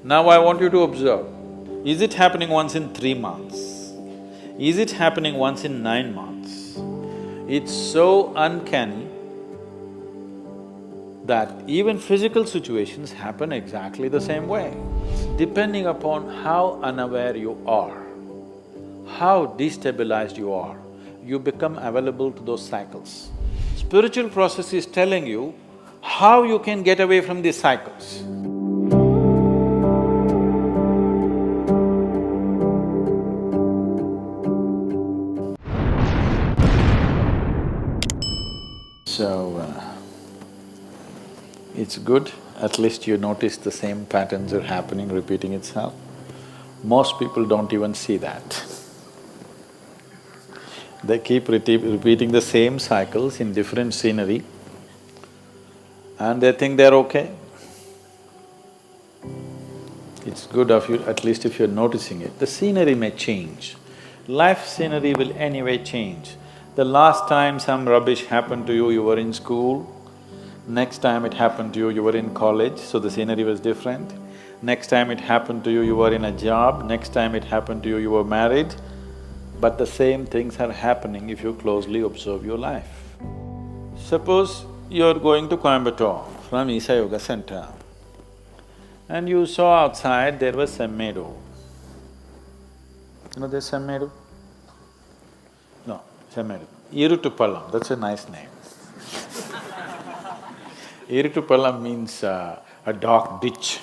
Now I want you to observe, is it happening once in 3 months? Is it happening once in 9 months? It's so uncanny that even physical situations happen exactly the same way. Depending upon how unaware you are, how destabilized you are, you become available to those cycles. Spiritual process is telling you how you can get away from these cycles. So, it's good, at least you notice the same patterns are happening, repeating itself. Most people don't even see that. They keep repeating the same cycles in different scenery and they think they're okay. It's good of you, at least if you're noticing it. The scenery may change. Life scenery will anyway change. The last time some rubbish happened to you, you were in school. Next time it happened to you, you were in college, so the scenery was different. Next time it happened to you, you were in a job. Next time it happened to you, you were married. But the same things are happening if you closely observe your life. Suppose you're going to Coimbatore from Isa Yoga Center and you saw outside there was Semmedu. You know there's Semmedu? No, Semmedu. Irutupallam, that's a nice name. Irutupallam means a dark ditch.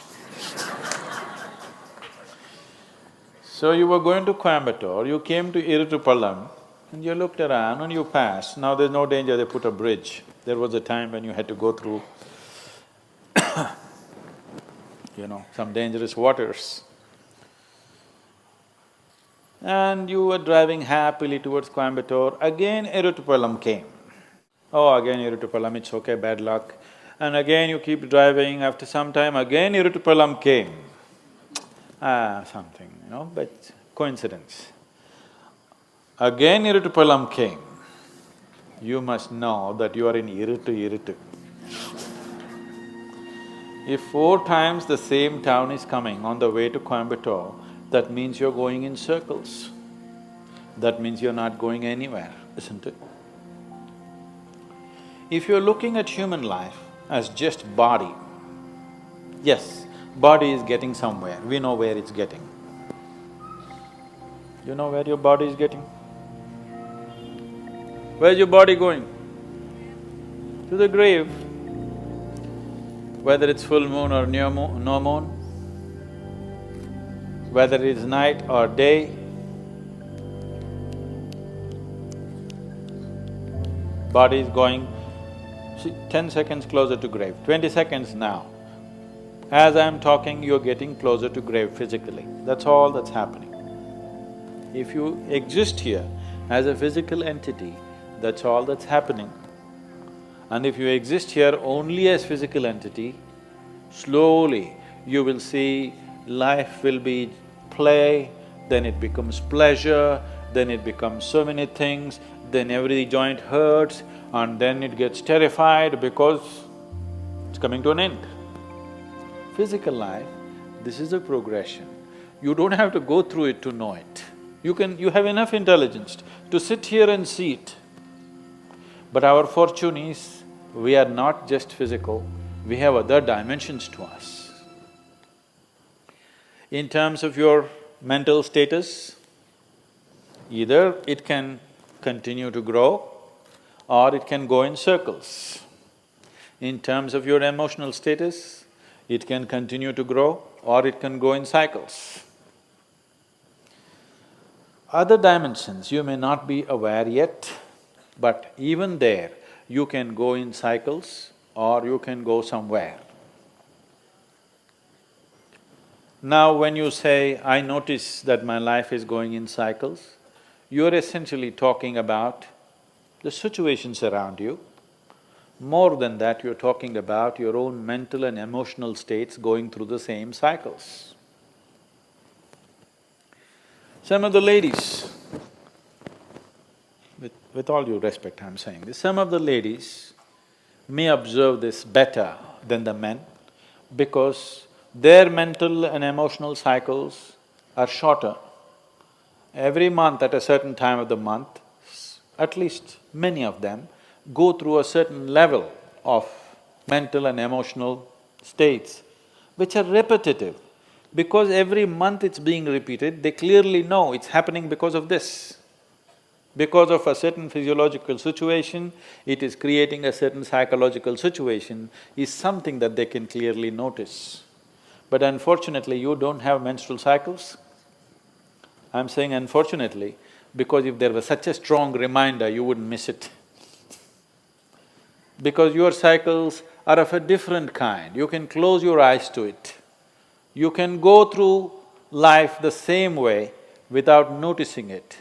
So you were going to Coimbatore, you came to Irutupallam and you looked around and you passed. Now there's no danger, they put a bridge. There was a time when you had to go through some dangerous waters. And you were driving happily towards Coimbatore, again Irutupallam came. Oh, again Irutupallam, it's okay, bad luck. And again you keep driving, after some time again Irutupallam came. Something, but coincidence. Again Irutupallam came. You must know that you are in Irutu. If 4 times the same town is coming on the way to Coimbatore, that means you're going in circles. That means you're not going anywhere, isn't it? If you're looking at human life as just body, yes, body is getting somewhere, we know where it's getting. You know where your body is getting? Where's your body going? To the grave. Whether it's full moon or no moon, whether it's night or day, body is going, 10 seconds closer to grave, 20 seconds now. As I'm talking, you're getting closer to grave physically, that's all that's happening. If you exist here as a physical entity, that's all that's happening. And if you exist here only as physical entity, slowly you will see life will be play, then it becomes pleasure, then it becomes so many things, then every joint hurts, and then it gets terrified because it's coming to an end. Physical life, this is a progression. You don't have to go through it to know it. You have enough intelligence to sit here and see it. But our fortune is, we are not just physical, we have other dimensions to us. In terms of your mental status, either it can continue to grow or it can go in circles. In terms of your emotional status, it can continue to grow or it can go in cycles. Other dimensions you may not be aware yet, but even there, you can go in cycles or you can go somewhere. Now when you say, I notice that my life is going in cycles, you're essentially talking about the situations around you. More than that, you're talking about your own mental and emotional states going through the same cycles. Some of the ladies, with all due respect I'm saying this, some of the ladies may observe this better than the men because their mental and emotional cycles are shorter. Every month at a certain time of the month, at least many of them go through a certain level of mental and emotional states which are repetitive. Because every month it's being repeated, they clearly know it's happening because of this. Because of a certain physiological situation, it is creating a certain psychological situation, is something that they can clearly notice. But unfortunately, you don't have menstrual cycles. I'm saying unfortunately, because if there was such a strong reminder, you wouldn't miss it. Because your cycles are of a different kind, you can close your eyes to it. You can go through life the same way without noticing it.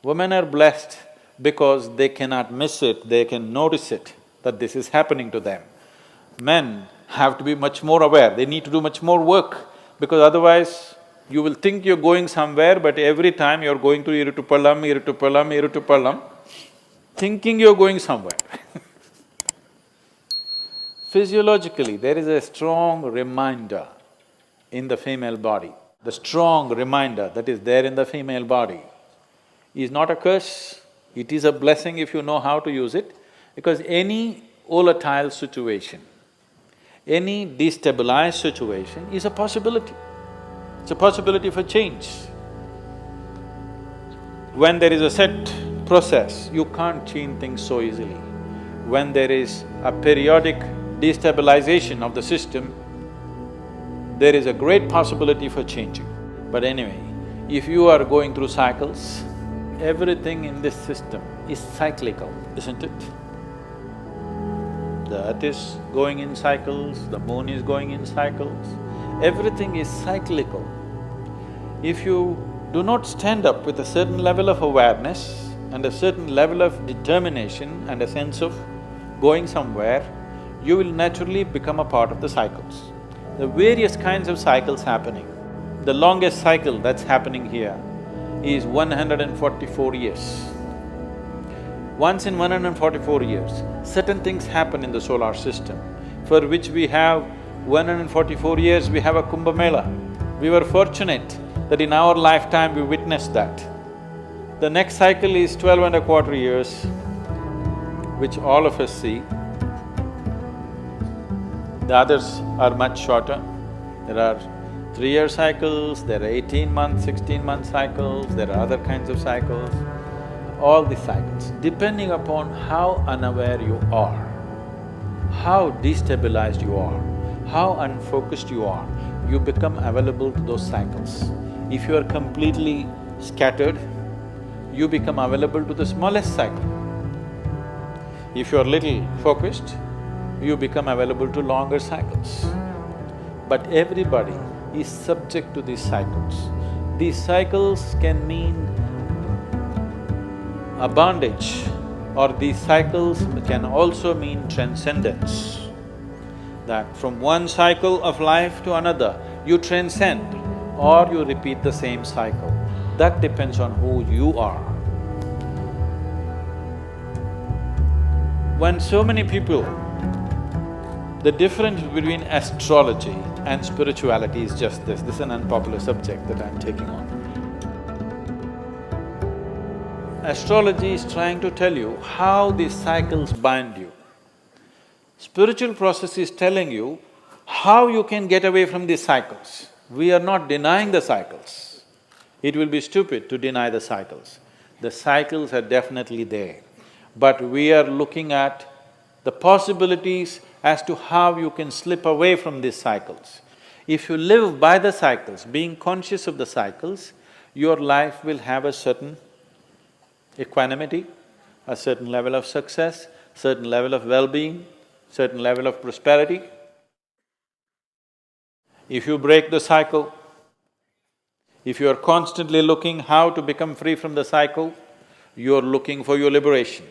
Women are blessed because they cannot miss it, they can notice it, that this is happening to them. Men have to be much more aware, they need to do much more work, because otherwise you will think you're going somewhere, but every time you're going to Iritupalam, thinking you're going somewhere. Physiologically, there is a strong reminder in the female body. The strong reminder that is there in the female body is not a curse, it is a blessing if you know how to use it, because any volatile situation, any destabilized situation is a possibility. It's a possibility for change. When there is a set process, you can't change things so easily. When there is a periodic destabilization of the system, there is a great possibility for changing. But anyway, if you are going through cycles, everything in this system is cyclical, isn't it? The earth is going in cycles, the moon is going in cycles, everything is cyclical. If you do not stand up with a certain level of awareness and a certain level of determination and a sense of going somewhere, you will naturally become a part of the cycles. The various kinds of cycles happening. The longest cycle that's happening here is 144 years. Once in 144 years, certain things happen in the solar system, for which we have 144 years, we have a Kumbh Mela. We were fortunate that in our lifetime we witnessed that. The next cycle is 12.25 years, which all of us see. The others are much shorter. There are 3-year cycles, there are 18-month, 16-month cycles, there are other kinds of cycles. All these cycles, depending upon how unaware you are, how destabilized you are, how unfocused you are, you become available to those cycles. If you are completely scattered, you become available to the smallest cycle. If you are little focused, you become available to longer cycles. But everybody is subject to these cycles. These cycles can mean a bondage, or these cycles can also mean transcendence. That from one cycle of life to another, you transcend or you repeat the same cycle. That depends on who you are. When so many people… The difference between astrology and spirituality is just this. This is an unpopular subject that I'm taking on. Astrology is trying to tell you how these cycles bind you. Spiritual process is telling you how you can get away from these cycles. We are not denying the cycles. It will be stupid to deny the cycles. The cycles are definitely there, but we are looking at the possibilities as to how you can slip away from these cycles. If you live by the cycles, being conscious of the cycles, your life will have a certain equanimity, a certain level of success, certain level of well-being, certain level of prosperity. If you break the cycle, if you are constantly looking how to become free from the cycle, you are looking for your liberation.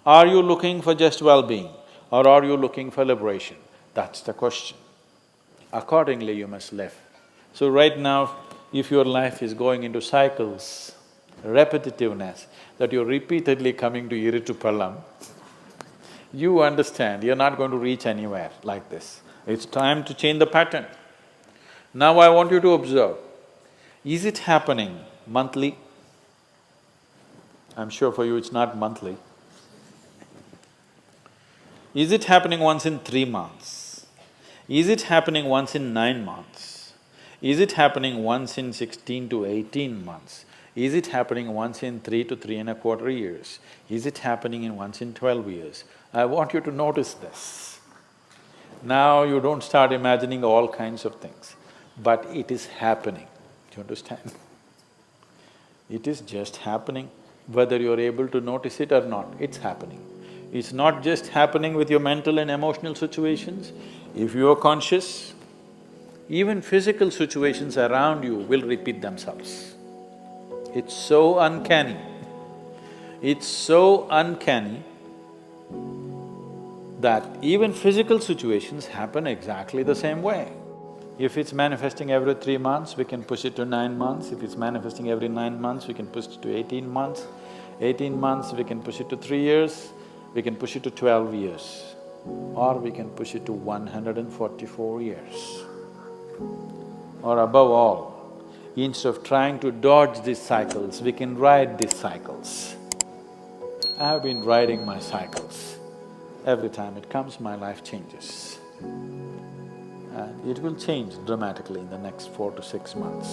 Are you looking for just well-being or are you looking for liberation? That's the question. Accordingly, you must live. So right now, if your life is going into cycles, repetitiveness, that you're repeatedly coming to Iritupalam, you understand you're not going to reach anywhere like this. It's time to change the pattern. Now I want you to observe, is it happening monthly? I'm sure for you it's not monthly. Is it happening once in 3 months? Is it happening once in 9 months? Is it happening once in 16 to 18 months? Is it happening once in 3 to 3.25 years? Is it happening in once in 12 years? I want you to notice this. Now you don't start imagining all kinds of things, but it is happening. Do you understand? It is just happening, whether you're able to notice it or not, it's happening. It's not just happening with your mental and emotional situations. If you are conscious, even physical situations around you will repeat themselves. It's so uncanny. It's so uncanny that even physical situations happen exactly the same way. If it's manifesting every 3 months, we can push it to 9 months. If it's manifesting every 9 months, we can push it to 18 months. 18 months, we can push it to 3 years. We can push it to 12 years. Or we can push it to 144 years. Or above all, instead of trying to dodge these cycles, we can ride these cycles. I have been riding my cycles. Every time it comes, my life changes. And it will change dramatically in the next 4 to 6 months.